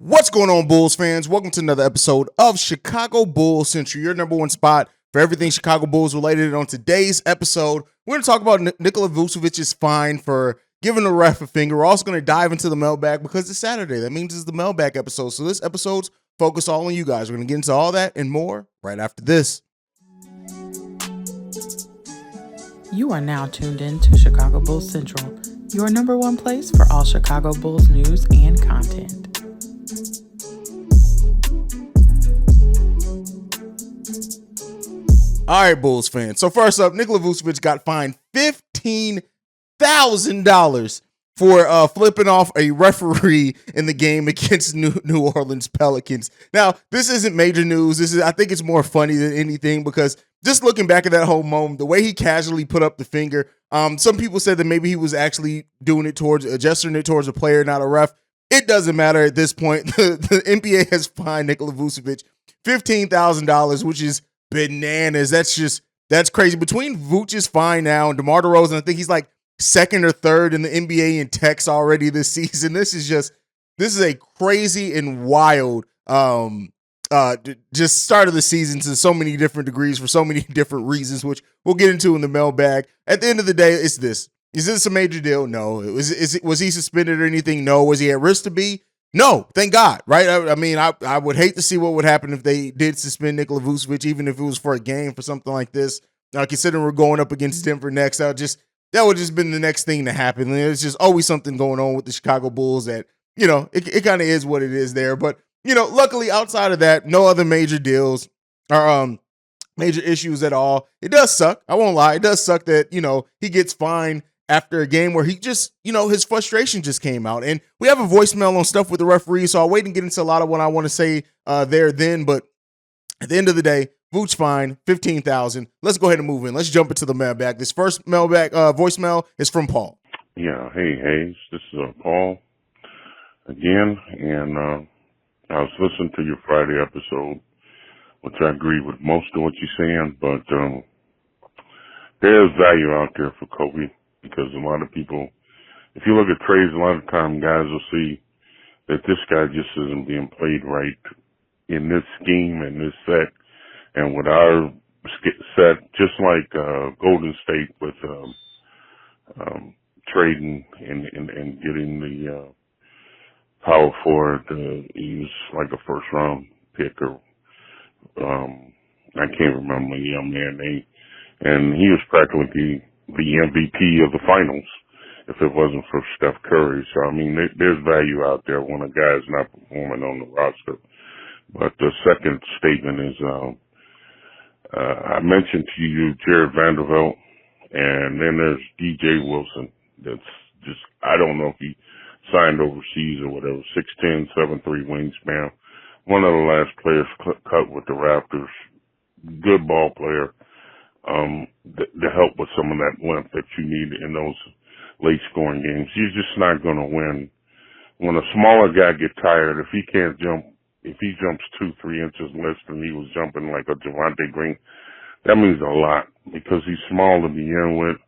What's going on, Bulls fans? Welcome to another episode of Chicago Bulls Central, your number one spot for everything Chicago Bulls related. On today's episode, we're going to talk about Nikola Vucevic's fine for giving the ref a finger. We're also going to dive into the mailbag because it's Saturday. That means it's the mailbag episode. So this episode's focused all on you guys. We're going to get into all that and more right after this. You are now tuned in to Chicago Bulls Central, your number one place for all Chicago Bulls news and content. All right, Bulls fans. So first up, Nikola Vucevic got fined $15,000 for flipping off a referee in the game against New Orleans Pelicans. Now, this isn't major news. I think it's more funny than anything because just looking back at that whole moment, the way he casually put up the finger, some people said that maybe he was actually doing it gesturing it towards a player, not a ref. It doesn't matter at this point. The NBA has fined Nikola Vucevic $15,000, which is bananas. That's crazy. Between Vooch's fine now and DeMar DeRozan, I think he's like second or third in the NBA in techs already this season. This is a crazy and wild just start of the season to so many different degrees for so many different reasons, which we'll get into in the mailbag. At the end of the day, it's this. Is this a major deal? No. Was he suspended or anything? No. Was he at risk to be? No, thank God, right? I mean, I would hate to see what would happen if they did suspend Nikola Vucevic, even if it was for a game for something like this. Considering we're going up against Denver next, that would just been the next thing to happen. There's just always something going on with the Chicago Bulls that, it kind of is what it is there. But, luckily outside of that, no other major deals or major issues at all. It does suck. I won't lie. It does suck that, he gets fined after a game where he just, his frustration just came out. And we have a voicemail on stuff with the referee, so I'll wait and get into a lot of what I want to say there then. But at the end of the day, Vooch fine, $15,000. Let's go ahead and move in. Let's jump into the mailbag. This first mailbag voicemail is from Paul. Yeah, hey, Hayes. This is Paul again. And I was listening to your Friday episode, which I agree with most of what you're saying. But there's value out there for Coby. Because a lot of people, if you look at trades, a lot of time guys will see that this guy just isn't being played right in this scheme and this set. And with our set, just like Golden State with trading and getting the power forward, he was like a first round pick or I can't remember the young man's name. And he was practically the MVP of the finals if it wasn't for Steph Curry. So, I mean, there's value out there when a guy's not performing on the roster. But the second statement is, I mentioned to you Jared Vanderbilt, and then there's DJ Wilson. That's just, I don't know if he signed overseas or whatever, 6'10", 7'3" wingspan. One of the last players cut with the Raptors. Good ball player. To help with some of that length that you need in those late scoring games. He's just not going to win. When a smaller guy gets tired, if he jumps 2-3 inches less than he was jumping like a Javonte Green, that means a lot because he's small to begin with.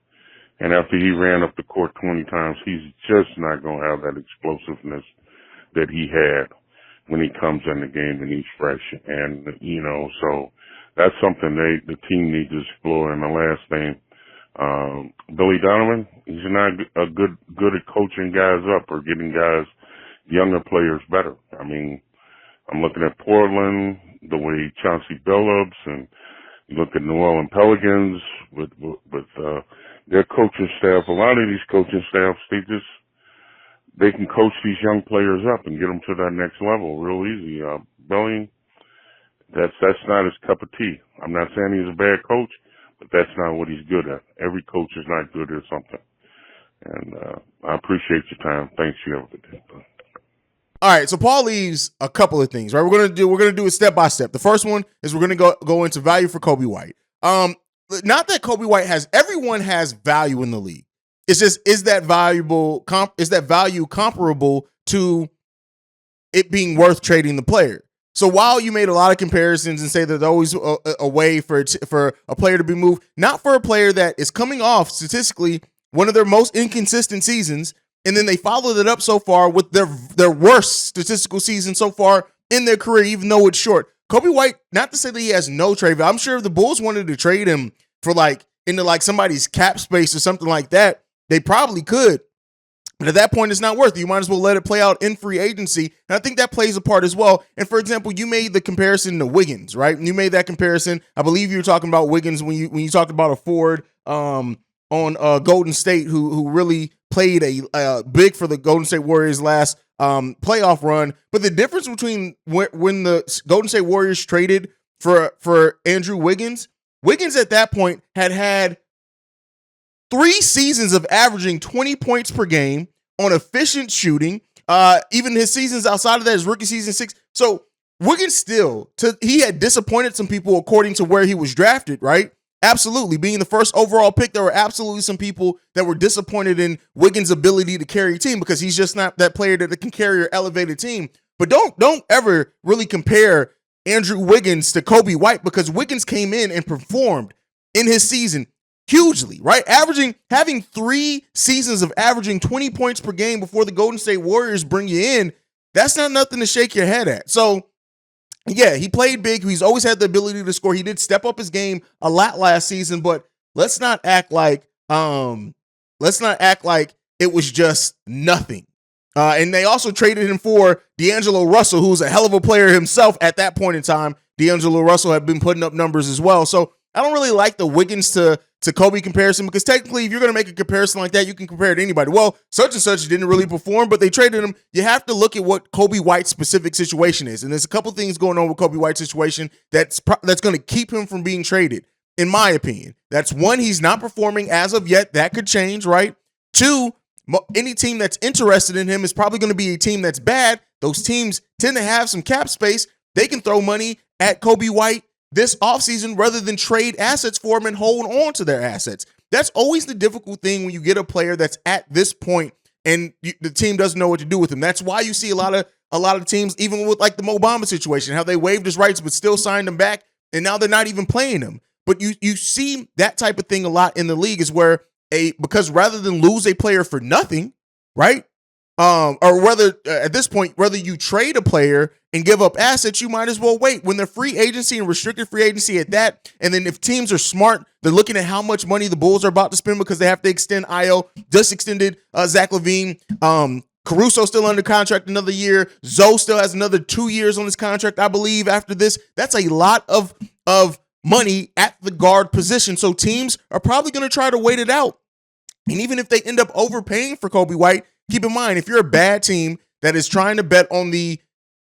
And after he ran up the court 20 times, he's just not going to have that explosiveness that he had when he comes in the game and he's fresh. And, so that's something the team needs to explore. And the last thing, Billy Donovan, he's not good at coaching guys up or getting younger players better. I mean, I'm looking at Portland, the way Chauncey Billups, and you look at New Orleans Pelicans with their coaching staff. A lot of these coaching staffs, they can coach these young players up and get them to that next level real easy. Billy, that's not his cup of tea. I'm not saying he's a bad coach, but that's not what he's good at. Every coach is not good at something. And I appreciate your time. Thanks. You have a good day. All right, so Paul leaves a couple of things, right? We're gonna do it step by step. The first one is we're gonna go into value for Coby White. Not that Coby White everyone has value in the league. It's just, is that value comparable to it being worth trading the player? So while you made a lot of comparisons and say that there's always a way for a player to be moved, not for a player that is coming off statistically one of their most inconsistent seasons, And then they followed it up so far with their worst statistical season so far in their career, even though it's short. Coby White, not to say that he has no trade value. I'm sure if the Bulls wanted to trade him for into somebody's cap space or something like that, they probably could. But at that point, it's not worth it. You might as well let it play out in free agency. And I think that plays a part as well. And for example, you made the comparison to Wiggins, right? You made that comparison. I believe you were talking about Wiggins when you talked about a forward on Golden State who really played a big for the Golden State Warriors last playoff run. But the difference between when the Golden State Warriors traded for Andrew Wiggins at that point had 3 seasons of averaging 20 points per game on efficient shooting. Even his seasons outside of that, his rookie season 6. So Wiggins he had disappointed some people according to where he was drafted, right? Absolutely. Being the first overall pick, there were absolutely some people that were disappointed in Wiggins' ability to carry a team because he's just not that player that can carry or elevate a team. But don't ever really compare Andrew Wiggins to Coby White, because Wiggins came in and performed in his season hugely, right? Having 3 seasons of averaging 20 points per game before the Golden State Warriors bring you in, that's not nothing to shake your head at. So, yeah, he played big. He's always had the ability to score. He did step up his game a lot last season, but let's not act like it was just nothing. And they also traded him for D'Angelo Russell, who's a hell of a player himself at that point in time. D'Angelo Russell had been putting up numbers as well. So I don't really like the Wiggins to Coby comparison, because technically if you're going to make a comparison like that, you can compare it to anybody. Well, such and such didn't really perform, but they traded him. You have to look at what Coby White's specific situation is. And there's a couple things going on with Coby White's situation that's going to keep him from being traded, in my opinion. That's one, he's not performing as of yet. That could change, right? 2, any team that's interested in him is probably going to be a team that's bad. Those teams tend to have some cap space. They can throw money at Coby White this offseason rather than trade assets for him and hold on to their assets. That's always the difficult thing when you get a player that's at this point and the team doesn't know what to do with him. That's why you see a lot of teams, even with like the Mo Bamba situation, how they waived his rights but still signed him back, and now they're not even playing him. But you see that type of thing a lot in the league, is where because rather than lose a player for nothing, right? Or whether at this point, whether you trade a player and give up assets, you might as well wait when they're free agency and restricted free agency at that. And then if teams are smart, they're looking at how much money the Bulls are about to spend because they have to extend Io, just extended Zach LaVine. Caruso still under contract another year. Zoe still has another 2 years on his contract, I believe, after this. That's a lot of money at the guard position. So teams are probably going to try to wait it out. And even if they end up overpaying for Coby White, keep in mind, if you're a bad team that is trying to bet on the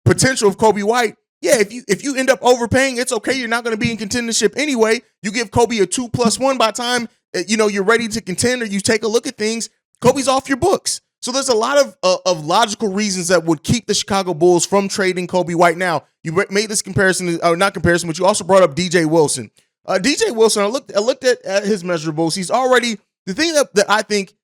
potential of Coby White, yeah, if you end up overpaying, it's okay. You're not going to be in contendership anyway. You give Coby a 2+1 by the time you're ready to contend, or you take a look at things. Coby's off your books. So there's a lot of logical reasons that would keep the Chicago Bulls from trading Coby White. Now, you made this comparison, or not comparison, but you also brought up DJ Wilson. DJ Wilson, I looked at his measurables. He's already, the thing that I think,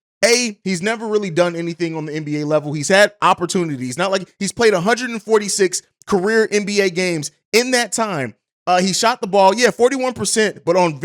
he's never really done anything on the NBA level. He's had opportunities. Not like he's played 146 career NBA games. In that time, he shot the ball, 41%, but on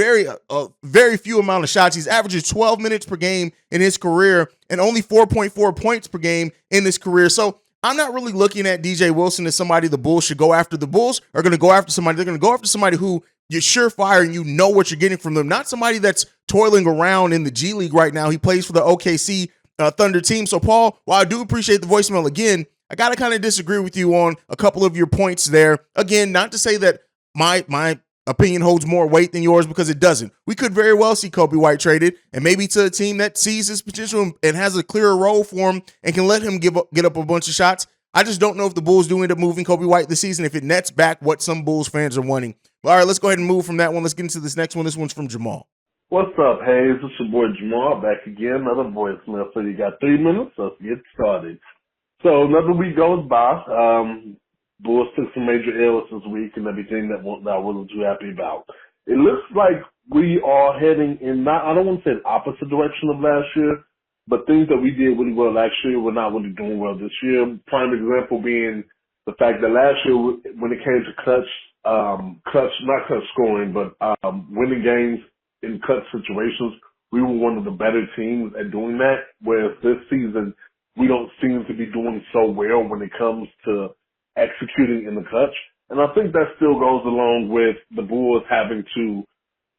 very few amount of shots. He's averaging 12 minutes per game in his career and only 4.4 points per game in his career. So I'm not really looking at DJ Wilson as somebody the Bulls should go after. The Bulls are going to go after somebody. They're going to go after somebody who you're surefire and you know what you're getting from them. Not somebody that's toiling around in the G League right now. He plays for the OKC Thunder team. So, Paul, while I do appreciate the voicemail again, I got to kind of disagree with you on a couple of your points there. Again, not to say that my opinion holds more weight than yours, because it doesn't. We could very well see Coby White traded, and maybe to a team that sees his potential and has a clearer role for him and can let him get up a bunch of shots. I just don't know if the Bulls do end up moving Coby White this season, if it nets back what some Bulls fans are wanting. But all right, let's go ahead and move from that one. Let's get into this next one. This one's from Jamal. What's up, Hayes? It's your boy Jamal back again. Another voicemail. So you got 3 minutes. Let's get started. So another week goes by. Bulls took some major L's this week and everything that I wasn't too happy about. It looks like we are heading in, I don't want to say the opposite direction of last year, but things that we did really well last year, we're not really doing well this year. Prime example being the fact that last year, when it came to not clutch scoring, but winning games in clutch situations, we were one of the better teams at doing that. Whereas this season, we don't seem to be doing so well when it comes to executing in the clutch. And I think that still goes along with the Bulls having to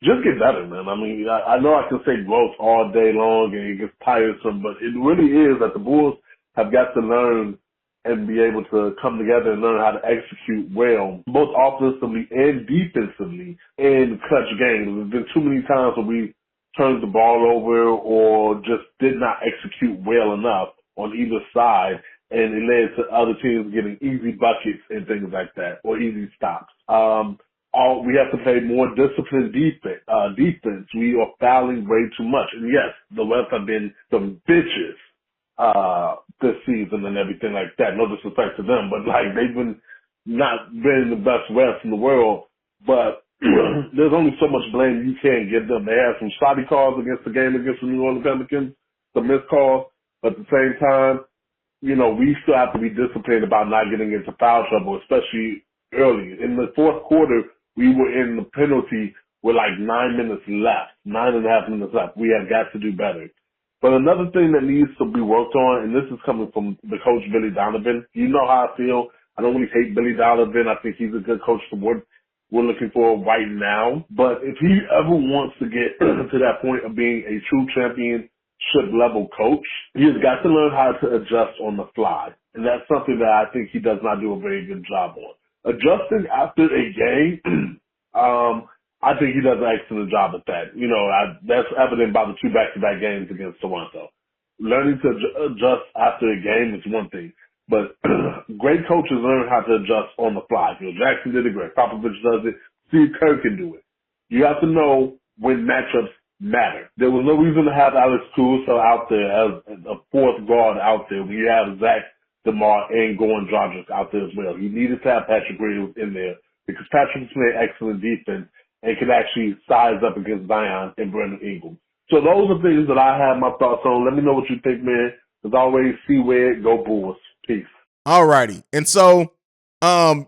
just get better, man. I mean, I know I can say growth all day long and it gets tiresome, but it really is that the Bulls have got to learn and be able to come together and learn how to execute well, both offensively and defensively in clutch games. There's been too many times where we turned the ball over or just did not execute well enough on either side, and it led to other teams getting easy buckets and things like that, or easy stops. We have to play more disciplined defense. We are fouling way too much. And yes, the refs have been some bitches this season and everything like that. No disrespect to them, but like they've not been the best refs in the world. But there's only so much blame you can give them. They had some shoddy calls against the game against the New Orleans Pelicans, some missed calls. But at the same time, you know, we still have to be disciplined about not getting into foul trouble, especially early. In the fourth quarter, we were in the penalty with like 9 minutes left, 9.5 minutes left. We have got to do better. But another thing that needs to be worked on, and this is coming from the coach, Billy Donovan. You know how I feel. I don't really hate Billy Donovan. I think he's a good coach for what we're looking for right now. But if he ever wants to get to that point of being a true championship-level coach, he has got to learn how to adjust on the fly. And that's something that I think he does not do a very good job on. Adjusting after a game, I think he does an excellent job at that. You know, that's evident by the 2 back-to-back games against Toronto. Learning to adjust after a game is one thing, but great coaches learn how to adjust on the fly. Phil Jackson did it, Greg Popovich does it, Steve Kerr can do it. You have to know when matchups matter. There was no reason to have Alex Caruso out there as a fourth guard out there when you have Zach DeMar and Goran Dragic out there as well. You needed to have Patrick Williams in there because Patrick's playing excellent defense and can actually size up against Zion and Brandon Ingram. So those are things that I have my thoughts on. Let me know what you think, man. As always, see where it go, Bulls. Peace. All righty. And so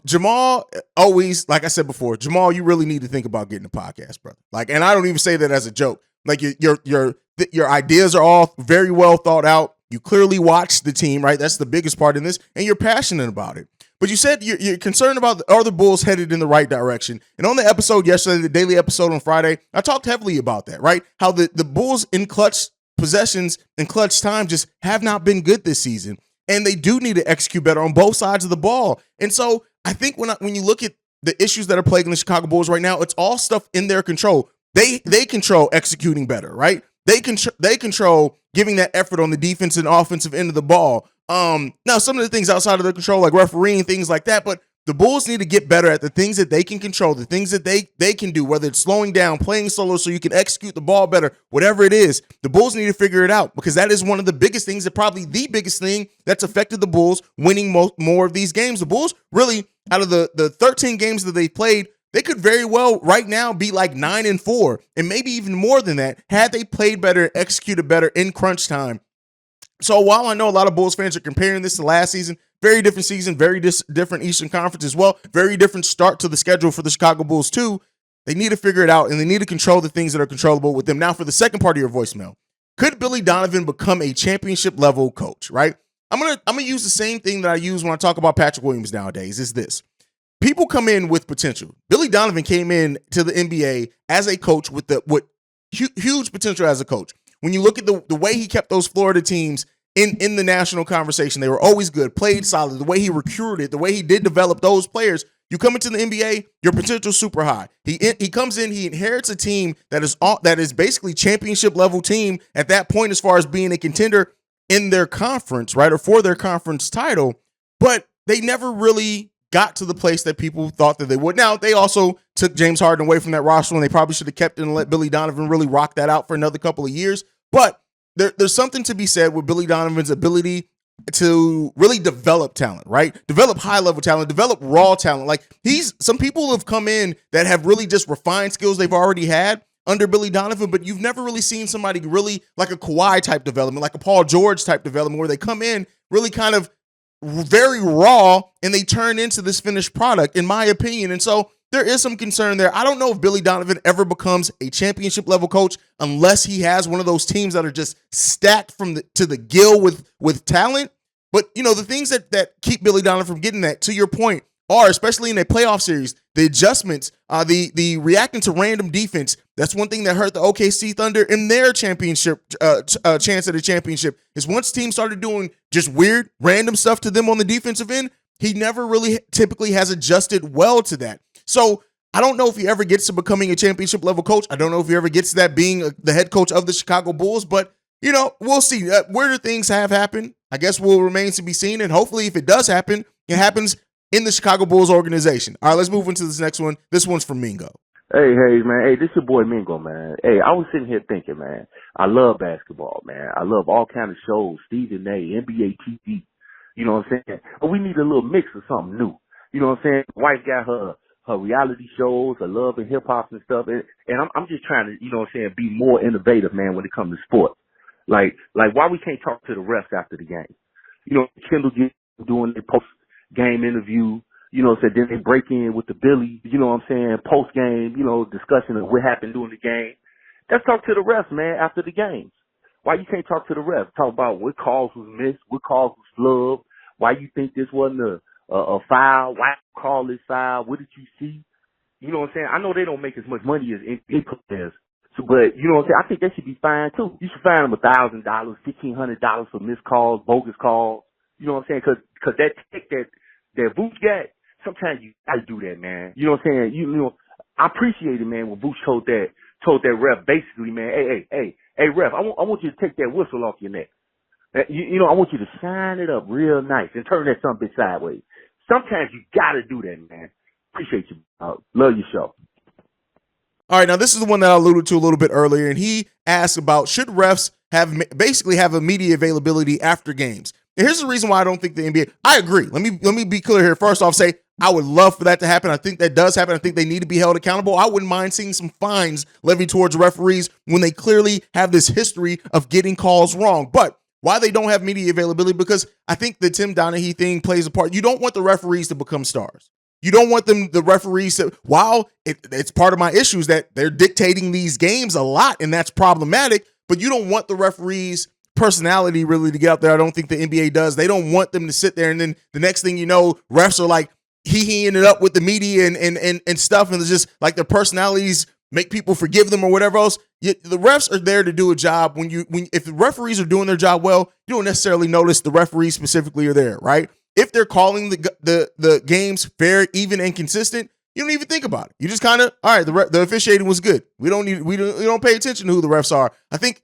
Jamal, always, like I said before, Jamal, you really need to think about getting a podcast, brother. Like, and I don't even say that as a joke. Like your ideas are all very well thought out. You clearly watch the team, right? That's the biggest part in this, and you're passionate about it. But you said you're concerned about are the Bulls headed in the right direction. And on the episode yesterday, the daily episode on Friday, I talked heavily about that, right? How the Bulls in clutch possessions and clutch time just have not been good this season. And they do need to execute better on both sides of the ball. And so I think when you look at the issues that are plaguing the Chicago Bulls right now, it's all stuff in their control. They control executing better, right? They control giving that effort on the defense and offensive end of the ball. Now, some of the things outside of their control, like refereeing, things like that, but the Bulls need to get better at the things that they can control, the things that they can do, whether it's slowing down, playing solo so you can execute the ball better, whatever it is. The Bulls need to figure it out because that is one of the biggest things, that probably the biggest thing that's affected the Bulls winning more of these games. The Bulls really, out of the 13 games that they played, they could very well right now be like 9-4 and maybe even more than that had they played better, executed better in crunch time. So while I know a lot of Bulls fans are comparing this to last season, very different season, very different Eastern Conference as well, very different start to the schedule for the Chicago Bulls too, they need to figure it out and they need to control the things that are controllable with them. Now for the second part of your voicemail, could Billy Donovan become a championship level coach, right? I'm gonna use the same thing that I use when I talk about Patrick Williams nowadays, is this. People come in with potential. Billy Donovan came in to the NBA as a coach with huge potential as a coach. When you look at the way he kept those Florida teams in the national conversation, they were always good, played solid, the way he recruited, the way he did develop those players. You come into the NBA, your potential's super high. He comes in, he inherits a team that is basically championship level team at that point as far as being a contender in their conference, right, or for their conference title, but they never really got to the place that people thought that they would. Now, they also took James Harden away from that roster when they probably should have kept it and let Billy Donovan really rock that out for another couple of years. But there's something to be said with Billy Donovan's ability to really develop talent, right? Develop high-level talent, develop raw talent. Like some people have come in that have really just refined skills they've already had under Billy Donovan, but you've never really seen somebody really like a Kawhi type development, like a Paul George type development, where they come in really kind of very raw and they turn into this finished product, in my opinion. And so there is some concern there. I don't know if Billy Donovan ever becomes a championship level coach unless he has one of those teams that are just stacked to the gill with talent. But, the things that keep Billy Donovan from getting that, to your point, are, especially in a playoff series, the adjustments, the reacting to random defense. That's one thing that hurt the OKC Thunder in their championship chance at a championship, is once teams started doing just weird, random stuff to them on the defensive end, he never really typically has adjusted well to that. So I don't know if he ever gets to becoming a championship level coach. I don't know if he ever gets to that being the head coach of the Chicago Bulls, but we'll see. Where do things have happened? I guess will remain to be seen. And hopefully if it does happen, it happens in the Chicago Bulls organization. All right, let's move into this next one. This one's from Mingo. Hey, man. Hey, this your boy Mingo, man. Hey, I was sitting here thinking, man, I love basketball, man. I love all kind of shows, Stephen A, NBA TV. You know what I'm saying? But we need a little mix of something new. You know what I'm saying? Wife got her reality shows, her love and hip hop and stuff. And I'm just trying to, be more innovative, man, when it comes to sports. Like why we can't talk to the refs after the game? Kendall doing their post game interview, said then they break in with the Billy, post game, discussion of what happened during the game. Let's talk to the refs, man, after the games. Why you can't talk to the refs? Talk about what calls was missed, what calls was flubbed, why you think this wasn't a foul, why you call this foul, what did you see? You know what I'm saying? I know they don't make as much money as NBA players. So, but, I think they should be fined too. You should fine them $1,000, $1,500 for missed calls, bogus calls. You know what I'm saying? Cause that tick that Vuce got, sometimes you gotta do that, man. You know what I'm saying? I appreciate it, man, when Vuce told that ref basically, man, hey, ref, I want you to take that whistle off your neck. I want you to shine it up real nice and turn that something sideways. Sometimes you gotta do that, man. Appreciate you. Love your show. All right, now this is the one that I alluded to a little bit earlier, and he asked about should refs have a media availability after games. And here's the reason why I don't think the NBA. I agree. Let me be clear here. First off, say I would love for that to happen. I think that does happen. I think they need to be held accountable. I wouldn't mind seeing some fines levied towards referees when they clearly have this history of getting calls wrong. But why they don't have media availability? Because I think the Tim Donaghy thing plays a part. You don't want the referees to become stars. You don't want the referees to, while it's part of my issues that they're dictating these games a lot, and that's problematic, but you don't want the referees' personality really to get out there. I don't think the NBA does. They don't want them to sit there, and then the next thing you know, refs are like, he ended up with the media and stuff, and it's just like their personalities make people forgive them or whatever else. The refs are there to do a job. If the referees are doing their job well, you don't necessarily notice the referees specifically are there, right? If they're calling the games fair, even, and consistent, you don't even think about it. You just kind of, all right, the officiating was good. We don't pay attention to who the refs are. I think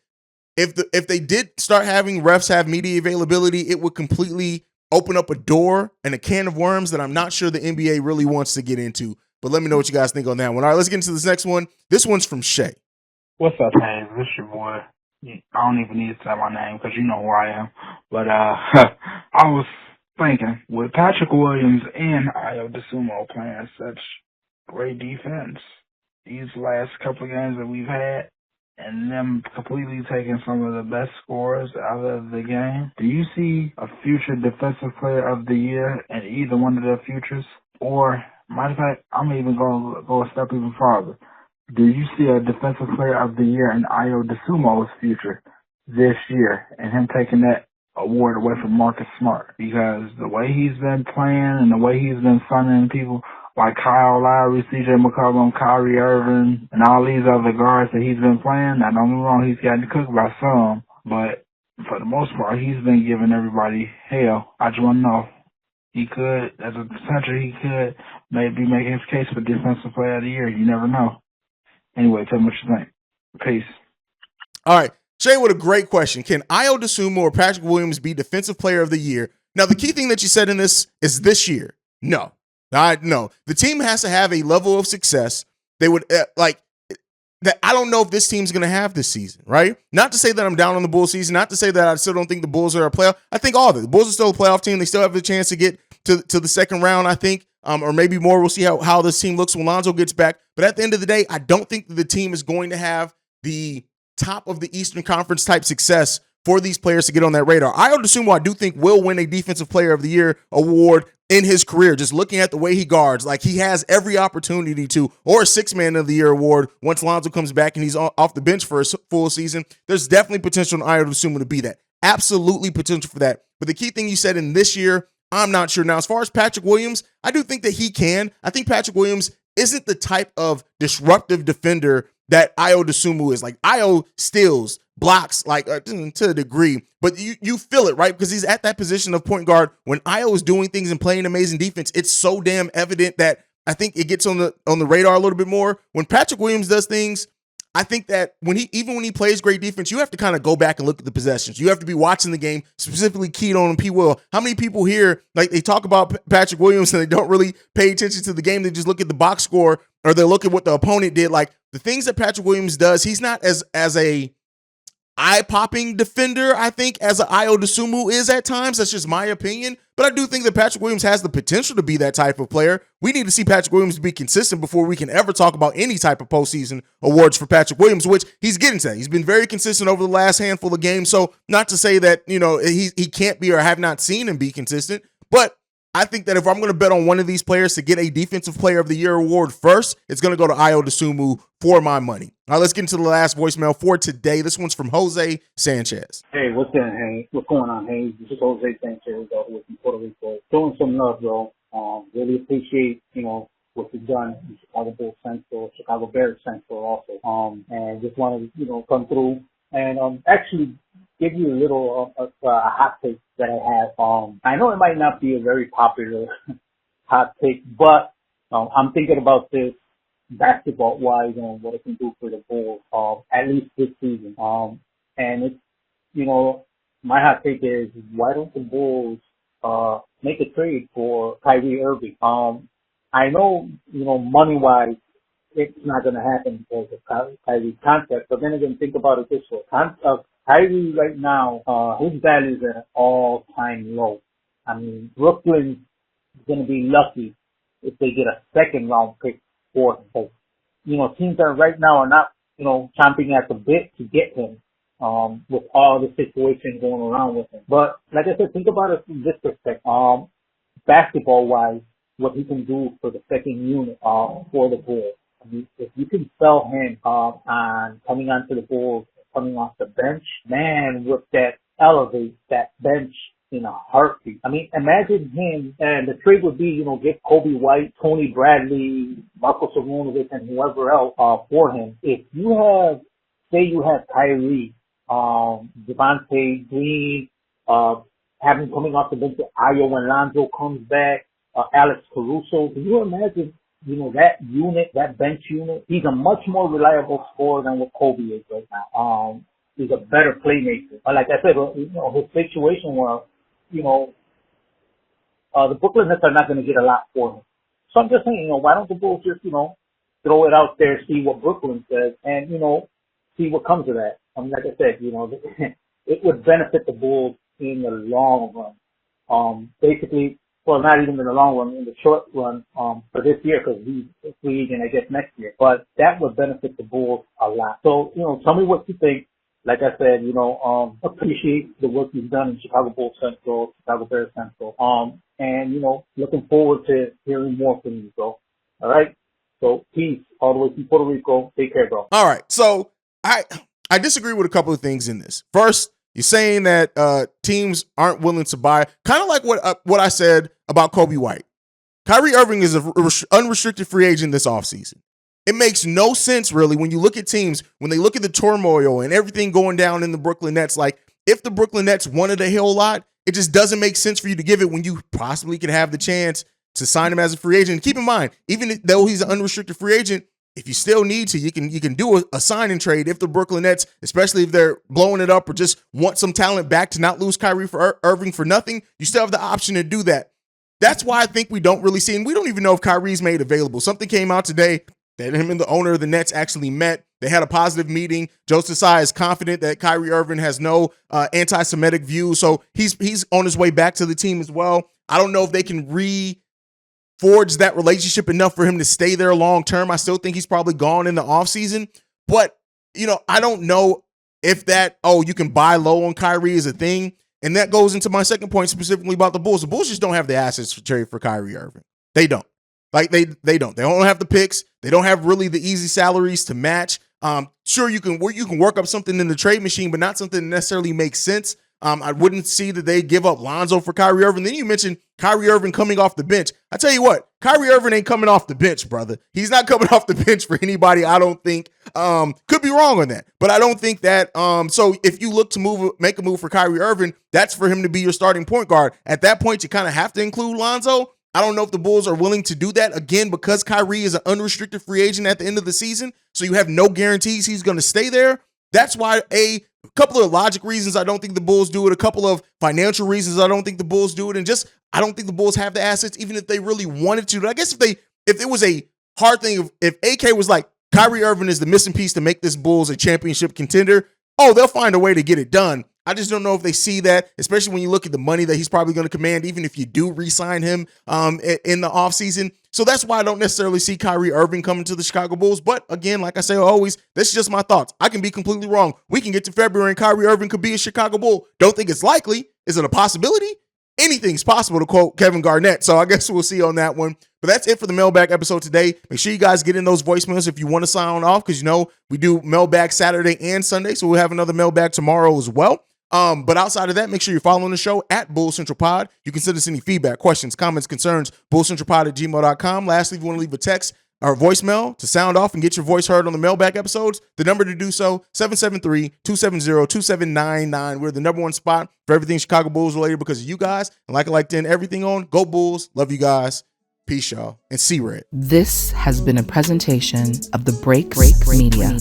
if they did start having refs have media availability, it would completely open up a door and a can of worms that I'm not sure the NBA really wants to get into. But let me know what you guys think on that one. All right, let's get into this next one. This one's from Shay. What's up, man? This your boy. I don't even need to say my name because you know who I am. But I was thinking, with Patrick Williams and Ayo Dosunmu playing such great defense these last couple of games that we've had, and them completely taking some of the best scores out of the game, do you see a future defensive player of the year in either one of their futures? Or, matter of fact, I'm even going to go a step even farther. Do you see a defensive player of the year in Ayo Dosunmu's future this year, and him taking that award away from Marcus Smart? Because the way he's been playing and the way he's been sunning people like Kyle Lowry, CJ McCollum, Kyrie Irving, and all these other guards that he's been playing, now don't get me wrong, he's gotten cooked by some, but for the most part, he's been giving everybody hell. I just want to know, he could, as a potential, he could maybe make his case for Defensive Player of the Year. You never know. Anyway, tell me what you think. Peace. All right. Shay, what a great question. Can Ayo Dosunmu or Patrick Williams be Defensive Player of the Year? Now, the key thing that you said in this is this year. No. No. The team has to have a level of success they would like that. I don't know if this team's going to have this season, right? Not to say that I'm down on the Bulls season, not to say that I still don't think the Bulls are a playoff. I think all of it. The Bulls are still a playoff team. They still have a chance to get to the second round, I think, or maybe more. We'll see how this team looks when Lonzo gets back. But at the end of the day, I don't think that the team is going to have the top of the Eastern Conference type success for these players to get on that radar. Ayo Dosunmu, I do think, will win a Defensive Player of the Year award in his career, just looking at the way he guards. Like, he has every opportunity to, or a 6-man of the year award once Lonzo comes back and he's off the bench for a full season. There's definitely potential in Ayo Dosunmu to be that. Absolutely potential for that. But the key thing you said in this year, I'm not sure. Now, as far as Patrick Williams, I do think that he can. I think Patrick Williams isn't the type of disruptive defender that Ayo Dosunmu is. Like, Ayo steals, blocks, like to a degree, but you feel it, right? Because he's at that position of point guard. When Ayo is doing things and playing amazing defense, it's so damn evident that I think it gets on the radar a little bit more. When Patrick Williams does things, I think that when he plays great defense, you have to kind of go back and look at the possessions. You have to be watching the game, specifically keyed on P. Will. How many people here, like, they talk about Patrick Williams and they don't really pay attention to the game? They just look at the box score, or they look at what the opponent did. Like, the things that Patrick Williams does, he's not as a eye-popping defender, I think, as an Ayo Dosunmu is at times. That's just my opinion. But I do think that Patrick Williams has the potential to be that type of player. We need to see Patrick Williams be consistent before we can ever talk about any type of postseason awards for Patrick Williams, which he's getting to that. He's been very consistent over the last handful of games. So not to say that, he can't be, or have not seen him be consistent, but I think that if I'm going to bet on one of these players to get a Defensive Player of the Year award first, it's going to go to Ayo Dosunmu for my money. All right, let's get into the last voicemail for today. This one's from Jose Sanchez. Hey, what's up, Hayes? What's going on, Hayes? This is Jose Sanchez out here from Puerto Rico. Showing some love, bro. Really appreciate, what you've done in Chicago Bulls Central, Chicago Bears Central also. And just wanted to, come through and actually give you a little a hot take that I have. I know it might not be a very popular hot take, but I'm thinking about this basketball-wise and what it can do for the Bulls, at least this season. And it's, my hot take is, why don't the Bulls make a trade for Kyrie Irving? I know, money-wise, it's not going to happen because of Kyrie's contract, but then again, think about it this way. Kyrie right now, his value is at an all-time low. I mean, Brooklyn's going to be lucky if they get a second-round pick for him. Because, teams that right now are not, chomping at the bit to get him with all the situations going around with him. But like I said, think about it from this perspective. Basketball-wise, what he can do for the second unit for the Bulls. I mean, if you can sell him on coming onto the Bulls, coming off the bench, man, would that elevate that bench in a heartbeat. I mean, imagine him, and the trade would be, get Coby White, Tony Bradley, Marko Simonovic, and whoever else for him. If you have, say you have Kyrie, Devontae Green, have him coming off the bench, Ayo when Lonzo comes back, Alex Caruso, can you imagine, that unit, that bench unit? He's a much more reliable scorer than what Coby is right now. He's a better playmaker. But like I said, his situation was, the Brooklyn Nets are not going to get a lot for him. So I'm just saying, why don't the Bulls just, throw it out there, see what Brooklyn says, and, see what comes of that. I mean, like I said, it would benefit the Bulls in the long run. Basically, well, not even in the long run, in the short run, for this year, because he's free agent, I guess, next year. But that would benefit the Bulls a lot. So, tell me what you think. Like I said, appreciate the work you've done in Chicago Bulls Central, Chicago Bears Central. And, looking forward to hearing more from you, bro. All right? So, peace all the way from Puerto Rico. Take care, bro. All right. So, I disagree with a couple of things in this. First, you're saying that teams aren't willing to buy, kind of like what I said about Coby White. Kyrie Irving is an unrestricted free agent this offseason. It makes no sense, really, when you look at teams, when they look at the turmoil and everything going down in the Brooklyn Nets. Like, if the Brooklyn Nets wanted a whole lot, it just doesn't make sense for you to give it when you possibly could have the chance to sign him as a free agent. And keep in mind, even though he's an unrestricted free agent, if you still need to, you can do a sign and trade if the Brooklyn Nets, especially if they're blowing it up or just want some talent back to not lose Kyrie Irving for nothing, you still have the option to do that. That's why I think we don't really see, and we don't even know if Kyrie's made available. Something came out today that him and the owner of the Nets actually met. They had a positive meeting. Joe Tsai is confident that Kyrie Irving has no anti-Semitic views, so he's on his way back to the team as well. I don't know if they can forge that relationship enough for him to stay there long term. I still think he's probably gone in the offseason. But, I don't know if that, you can buy low on Kyrie is a thing. And that goes into my second point specifically about the Bulls. The Bulls just don't have the assets to trade for Kyrie Irving. They don't. Like they don't. They don't have the picks. They don't have really the easy salaries to match. Sure, you can work up something in the trade machine, but not something that necessarily makes sense. I wouldn't see that they give up Lonzo for Kyrie Irving. Then you mentioned Kyrie Irving coming off the bench. I tell you what, Kyrie Irving ain't coming off the bench, brother. He's not coming off the bench for anybody, I don't think. Could be wrong on that, but I don't think that. So if you look to make a move for Kyrie Irving, that's for him to be your starting point guard. At that point, you kind of have to include Lonzo. I don't know if the Bulls are willing to do that, again, because Kyrie is an unrestricted free agent at the end of the season, so you have no guarantees he's going to stay there. That's why a couple of logic reasons I don't think the Bulls do it, a couple of financial reasons I don't think the Bulls do it, and just I don't think the Bulls have the assets, even if they really wanted to. I guess if it was a hard thing, if AK was like, Kyrie Irving is the missing piece to make this Bulls a championship contender, they'll find a way to get it done. I just don't know if they see that, especially when you look at the money that he's probably going to command, even if you do re-sign him in the offseason. So that's why I don't necessarily see Kyrie Irving coming to the Chicago Bulls. But again, like I say always, that's just my thoughts. I can be completely wrong. We can get to February and Kyrie Irving could be a Chicago Bull. Don't think it's likely. Is it a possibility? Anything's possible, to quote Kevin Garnett. So I guess we'll see on that one. But that's it for the Mailbag episode today. Make sure you guys get in those voicemails if you want to sign off, because we do Mailbag Saturday and Sunday. So we'll have another Mailbag tomorrow as well. But outside of that, make sure you're following the show at Bull Central Pod. You can send us any feedback, questions, comments, concerns, bullcentralpod@gmail.com. Lastly, if you want to leave a text or voicemail to sound off and get your voice heard on the Mailbag episodes, the number to do so, 773-270-2799. We're the number one spot for everything Chicago Bulls related because of you guys. And like I like to end everything on, go Bulls. Love you guys. Peace, y'all. And see Red. This has been a presentation of the Break Media.